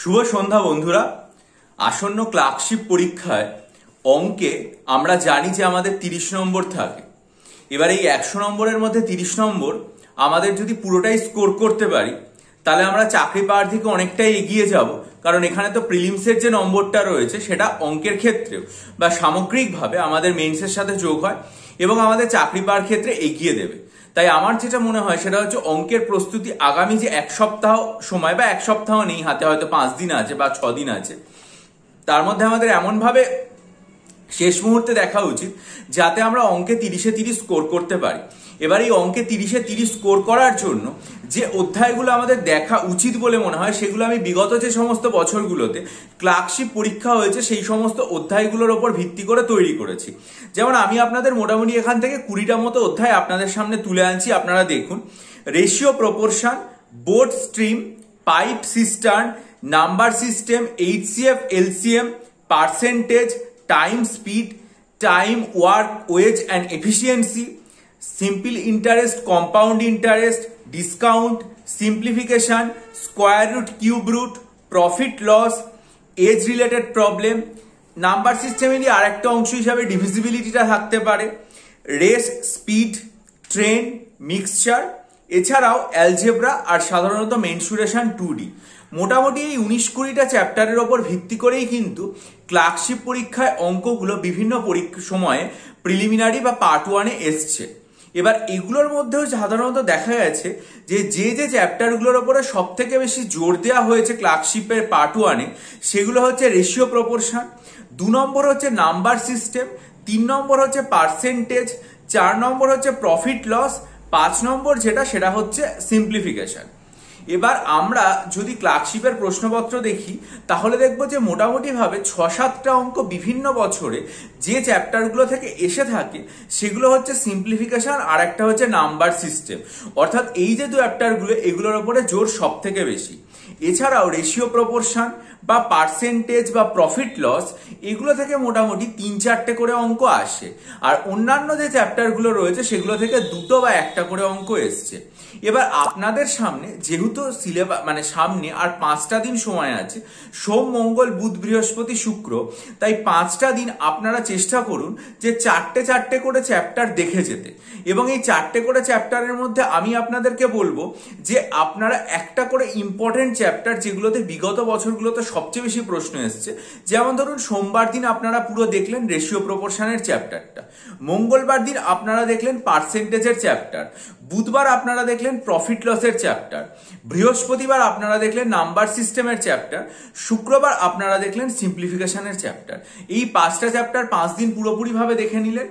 শুভ সন্ধ্যা বন্ধুরা। আসন্ন ক্লার্কশিপ পরীক্ষায় অঙ্কে আমরা জানি যে আমাদের 30 নম্বর থাকে। এবার এই 100 নম্বরের মধ্যে 30 নম্বর আমাদের যদি পুরোটাই স্কোর করতে পারি তাহলে আমরা চাকরি পাওয়ার দিকে অনেকটাই এগিয়ে যাব, কারণ এখানে তো প্রিলিমসের যে নম্বরটা রয়েছে সেটা অঙ্কের ক্ষেত্রেও বা সামগ্রিকভাবে আমাদের মেইনসের সাথে যোগ হয় এবং আমাদের চাকরি পাওয়ার ক্ষেত্রে এগিয়ে দেবে। তাই আমার যেটা মনে হয় সেটা হচ্ছে অঙ্কের প্রস্তুতি আগামী যে এক সপ্তাহ সময় বা এক সপ্তাহ নেই হাতে, হয়তো 5 দিন আছে বা 6 দিন আছে, তার মধ্যে আমাদের এমন ভাবে শেষ মুহূর্তে দেখা উচিত যাতে আমরা অঙ্কে 30-এ 30 স্কোর করতে পারি। এবার এই অঙ্কে 30-এ 30 স্কোর করার জন্য যে অধ্যায়গুলো আমাদের দেখা উচিত বলে মনে হয় সেগুলো আমি বিগত যে সমস্ত বছরগুলোতে ক্লার্কশিপ পরীক্ষা হয়েছে সেই সমস্ত অধ্যায়গুলোর ওপর ভিত্তি করে তৈরি করেছি। যেমন আমি আপনাদের মোটামুটি এখান থেকে 20টা মতো অধ্যায় আপনাদের সামনে তুলে আনছি। আপনারা দেখুন: ratio proportion, boat stream, pipe cistern, number system, HCF LCM, percentage, time speed, time work wages and efficiency, simple interest, compound interest, discount, simplification, square root, cube root, profit loss, age related problem. Number সিস্টেমেরই আরেকটা অংশ হিসাবে ডিভিজিবিলিটিটা থাকতে পারে, race, speed, train, mixture, এছাড়াও algebra আর সাধারণত মেনসুরেশন 2D। মোটামুটি এই 19-20টা চ্যাপ্টারের ওপর ভিত্তি করেই কিন্তু ক্লার্কশিপ পরীক্ষায় অঙ্কগুলো বিভিন্ন সময়ে প্রিলিমিনারি বা পার্ট 1-এ এসছে। এবার এগুলোর মধ্যেও সাধারণত দেখা গেছে যে যে চ্যাপ্টারগুলোর ওপরে সব থেকে বেশি জোর দেওয়া হয়েছে ক্লার্কশিপের পার্ট 1-এ সেগুলো হচ্ছে রেশিও প্রপোর্শন, 2 নম্বর হচ্ছে নাম্বার সিস্টেম, 3 নম্বর হচ্ছে পার্সেন্টেজ, 4 নম্বর হচ্ছে প্রফিট লস, 5 নম্বর সেটা হচ্ছে সিম্পলিফিকেশন। এবার আমরা যদি ক্লার্কশিপের প্রশ্নপত্র দেখি তাহলে দেখবো যে মোটামুটি ভাবে 6-7টা অঙ্ক বিভিন্ন বছরে যে চ্যাপ্টারগুলো থেকে এসে থাকে সেগুলো হচ্ছে সিম্পলিফিকেশন আর একটা হচ্ছে নাম্বার সিস্টেম। অর্থাৎ এই যে চ্যাপ্টারগুলো এগুলোর উপরে জোর সব থেকে বেশি। এছাড়াও রেশিও প্রপোর্শন বা পার্সেন্টেজ বা প্রফিট লস এগুলো থেকে মোটামুটি 3-4টে করে অঙ্ক আসে, আর অন্যান্য যে চ্যাপ্টারগুলো রয়েছে সেগুলো থেকে 2টো বা 1টা করে অঙ্ক এসছে। এবার আপনাদের সামনে যেহেতু সিলেবাস সামনে আর 5টা দিন সময় আছে, সোম, মঙ্গল, বুধ, বৃহস্পতি, শুক্র, তাই 5টা দিন আপনারা চেষ্টা করুন যে 4টে করে চ্যাপ্টার দেখে যেতে। এবং এই 4টে করে চ্যাপ্টারের মধ্যে আমি আপনাদেরকে বলবো যে আপনারা একটা করে ইম্পর্টেন্ট চ্যাপ্টার যেগুলোতে বিগত বছরগুলোতে সবচেয়ে বেশি প্রশ্ন এসছে, যেমন ধরুন সোমবার দিন আপনারা পুরো দেখলেন রেশিও প্রপোর্শনের চ্যাপ্টারটা, মঙ্গলবার দিন আপনারা দেখলেন পার্সেন্টেজের চ্যাপ্টার, বুধবার আপনারা দেখলেন প্রফিট লসের চ্যাপ্টার, বৃহস্পতিবার আপনারা দেখলেন নাম্বার সিস্টেমের চ্যাপ্টার, শুক্রবার আপনারা দেখলেন সিম্পলিফিকেশনের চ্যাপ্টার। এই 5টা চ্যাপ্টার 5 দিন পুরোপুরিভাবে দেখে নিলেন।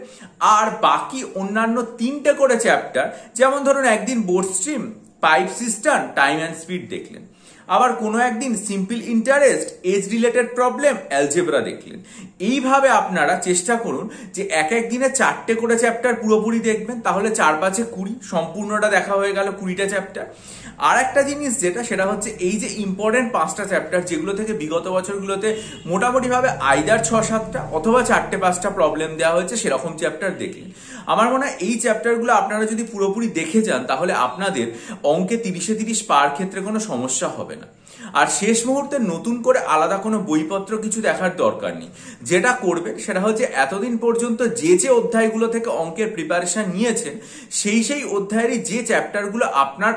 আর বাকি অন্যান্য 3টে করে চ্যাপ্টার, যেমন ধরুন একদিন boat stream, pipe system, time and speed দেখলেন, আবার কোনো একদিন simple interest, age related problem, algebra দেখলেন। এইভাবে আপনারা চেষ্টা করুন যে এক দিনে 4টে করে চ্যাপ্টার পুরোপুরি দেখবেন, তাহলে 4-5-এ 20, সম্পূর্ণটা দেখা হয়ে গেল 20টা চ্যাপ্টার। আর একটা জিনিস সেটা হচ্ছে এই যে ইম্পর্টেন্ট 5টা চ্যাপ্টার যেগুলো থেকে বিগত বছরগুলোতে মোটামুটি ভাবে আইদার 6-7টা অথবা 4টে-5টা প্রবলেম দেওয়া হয়েছে সেরকম চ্যাপ্টার দেখলেন। আমার মনে হয় এই চ্যাপ্টারগুলো আপনারা যদি পুরোপুরি দেখে যান তাহলে আপনাদের অঙ্কে 30-এ 30 পাওয়ার ক্ষেত্রে কোনো সমস্যা হবে না। আর শেষ মুহূর্তে নতুন করে আলাদা কোনো বইপত্র কিছু দেখার দরকার নেই। যেটা করবেন সেটা হচ্ছে এতদিন পর্যন্ত যে অধ্যায়গুলো থেকে অঙ্কের প্রিপারেশন নিয়েছেন সেই অধ্যায়েরই যে চ্যাপ্টারগুলো আপনার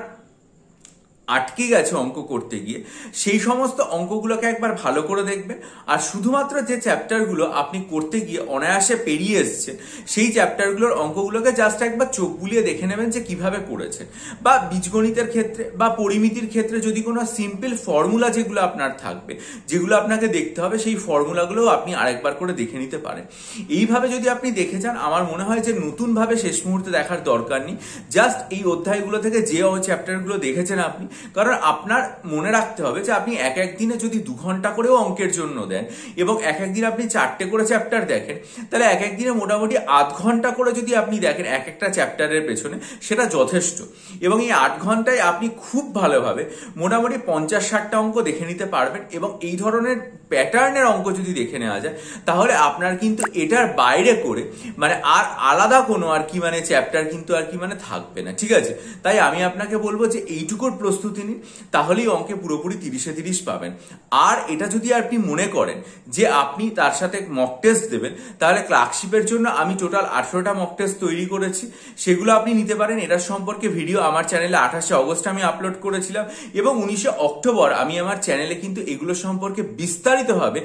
আটকে গেছে অঙ্ক করতে গিয়ে সেই সমস্ত অঙ্কগুলোকে একবার ভালো করে দেখবেন। আর শুধুমাত্র যে চ্যাপ্টারগুলো আপনি করতে গিয়ে অনায়াসে পেরিয়ে এসছেন সেই চ্যাপ্টারগুলোর অঙ্কগুলোকে জাস্ট একবার চোখ বুলিয়ে দেখে নেবেন যে কিভাবে করেছেন। বা বীজগণিতের ক্ষেত্রে বা পরিমিতির ক্ষেত্রে যদি কোনো সিম্পল ফর্মুলা যেগুলো আপনার থাকবে, যেগুলো আপনাকে দেখতে হবে, সেই ফর্মুলাগুলোও আপনি আরেকবার করে দেখে নিতে পারেন। এইভাবে যদি আপনি দেখে যান আমার মনে হয় যে নতুনভাবে শেষ মুহূর্তে দেখার দরকার নেই। জাস্ট এই অধ্যায়গুলো থেকে যে চ্যাপ্টারগুলো দেখেছেন আপনি, কারণ আপনার মনে রাখতে হবে যে আপনি এক দিনে যদি 2 ঘন্টা করেও অঙ্কের জন্য দেন এবং এক দিন আপনি 4টে করে চ্যাপ্টার দেখেন, তাহলে এক দিনে মোটামুটি 8 ঘন্টা করে যদি আপনি দেখেন একটা চ্যাপ্টারের পেছনে, সেটা যথেষ্ট। এবং এই 8 ঘন্টায় আপনি খুব ভালোভাবে মোটামুটি 50-60টা অঙ্ক দেখে নিতে পারবেন এবং এই ধরনের প্যাটার্নের অঙ্ক যদি দেখে নেওয়া যায়, তাহলে আপনার কিন্তু এটার বাইরে করে মানে আর আলাদা কোনো আর কি মানে চ্যাপ্টার কিন্তু আর কি মানে থাকবে না, ঠিক আছে? তাই আমি আপনাকে বলবো যে এইটুকুর প্রস্তুতি নিন, তাহলেই অঙ্কে পুরোপুরি 30-এ 30 পাবেন। আর এটা যদি আপনি মনে করেন যে আপনি তার সাথে মক টেস্ট দেবেন, তাহলে ক্লার্কশিপের জন্য আমি টোটাল 18টা মক টেস্ট তৈরি করেছি, সেগুলো আপনি নিতে পারেন। এটার সম্পর্কে ভিডিও আমার চ্যানেলে 28শে অগস্ট আমি আপলোড করেছিলাম, এবং 19শে অক্টোবর আমি আমার চ্যানেলে কিন্তু এগুলো সম্পর্কে বিস্তারিতভাবে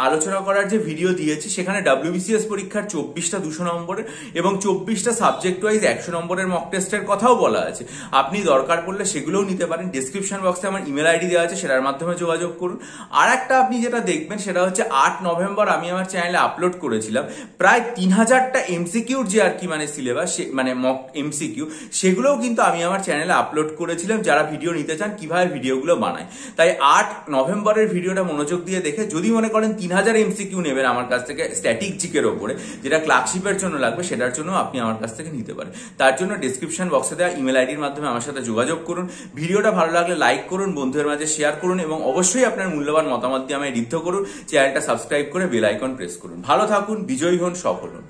আলোচনা করার যে ভিডিও দিয়েছি, সেখানে WBCS পরীক্ষার 24টা 200 নম্বরের এবং 24টা সাবজেক্ট ওয়াইজ 100 নম্বরের মক টেস্টের কথাও বলা আছে। আপনি দরকার পড়লে সেগুলোও নিতে পারেন। ডেসক্রিপশন বক্সে আমার ইমেল আইডি দেওয়া আছে, সেটার মাধ্যমে যোগাযোগ করুন। আর একটা আপনি যেটা দেখবেন সেটা হচ্ছে 8 নভেম্বর আমি আমার চ্যানেলে আপলোড করেছিলাম প্রায় 3000টা এমসিকিউর যে আর কি মানে সিলেবাস, মানে মক এমসিকিউ, সেগুলোও কিন্তু আমি আমার চ্যানেলে আপলোড করেছিলাম। যারা ভিডিও নিতে চান কিভাবে ভিডিওগুলো বানায়, তাই 8 নভেম্বরের ভিডিওটা মনোযোগ দিয়ে দেখে যদি মনে করেন 3000 এমসিকিউ নেবেন আমার কাছ থেকে স্ট্যাটিক জিকের ওপরে, যেটা ক্লার্কশিপের জন্য লাগবে, সেটার জন্য আপনি আমার কাছ থেকে নিতে পারেন। তার জন্য ডেসক্রিপশন বক্সে দেওয়া ইমেল আইডির মাধ্যমে আমার সাথে যোগাযোগ করুন। ভিডিওটা ভালো লাগলে লাইক করুন, বন্ধুদের মাঝে শেয়ার করুন, এবং অবশ্যই আপনার মূল্যবান মতামত দিয়ে আমায় ঋদ্ধ করুন। চ্যানেলটা সাবস্ক্রাইব করে বেল আইকন প্রেস করুন। ভালো থাকুন, বিজয়ী হন, সফল হন।